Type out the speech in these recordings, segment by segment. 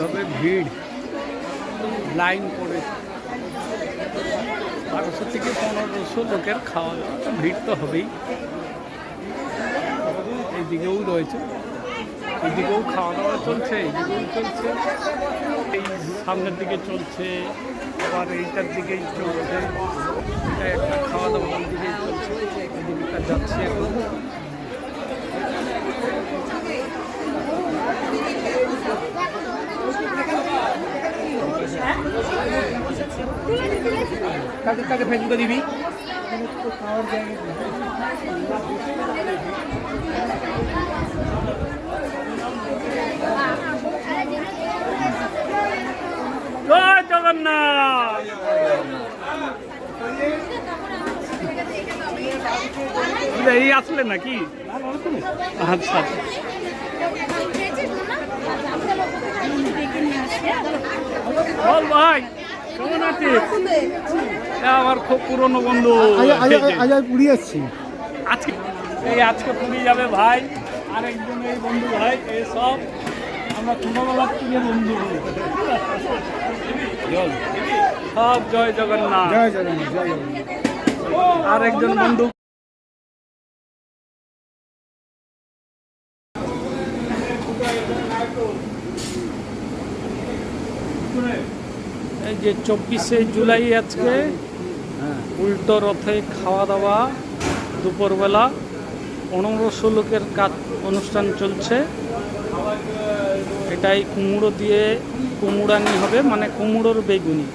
হবে ভিড়, লাইন পড়ে 1200 থেকে 1500 লোকের খাওয়া দাওয়া, ভিড় তো হবেই। এইদিকেও রয়েছে, এইদিকেও খাওয়া দাওয়া চলছে, এইদিকেও চলছে, এই সামনের দিকে চলছে, আবার এইটার দিকেই চলছে, এটা একটা খাওয়া দাওয়া ওই দিকেই চলছে, এদিকটা যাচ্ছে এখন। কাকে কাকে ফেসবুকে দিবি? জয় জগন্নাথ। এই আসলে নাকি? আচ্ছা বল ভাই, কেমন আছিস? আমার খুব পুরনো বন্ধু, পুরী যাচ্ছি আজকে। আজকে পুরী যাবে ভাই, আরেকজন এই বন্ধু ভাই, এই সব আমরা ছোটবেলার থেকে বন্ধু সব। জয় জগন্নাথ, জয় জগন্নাথ, জয় জগন্নাথ। আরেকজন বন্ধু। এই যে 24শে জুলাই আজকে উল্টো রথে খাওয়া দাওয়া, দুপুরবেলা 1500 লোকের কাজ অনুষ্ঠান চলছে। এটাই কুমড়ো দিয়ে কুমড়ানি হবে, মানে কুমড়োর বেগুনি,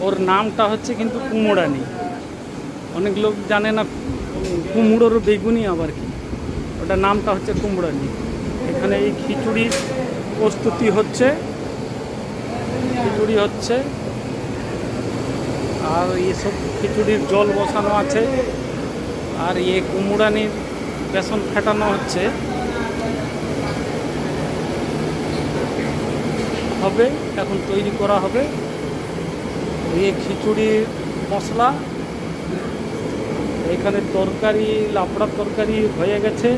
ওর নামটা হচ্ছে কিন্তু কুমড়ানি। অনেক লোক জানে না কুমড়োর বেগুনি আবার কি, ওটা নামটা হচ্ছে কুমড়ানি। এখানে এই খিচুড়ির প্রস্তুতি হচ্ছে, খিচুড়ি হচ্ছে, আর এসব খিচুড়ির জল বসানো আছে, আর এ কুমড়ানির বেসন ফেটানো হচ্ছে, হবে এখন তৈরি করা হবে। এই খিচুড়ির মশলা, এখানে তরকারি, লাবড়ার তরকারি হয়ে গেছে,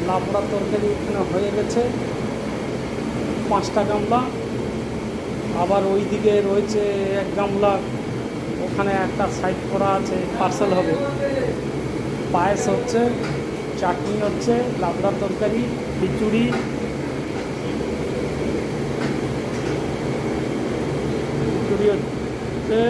লাবড়ার তরকারি এখানে হয়ে গেছে 5টা গামলা, আবার ওই দিকে রয়েছে 1 গামলা, ওখানে একটা সাইড করা আছে, পার্সেল হবে। পায়েস হচ্ছে, চাটনি হচ্ছে, লাবড়ার তরকারি, খিচুড়ি, খিচুড়ি হচ্ছে।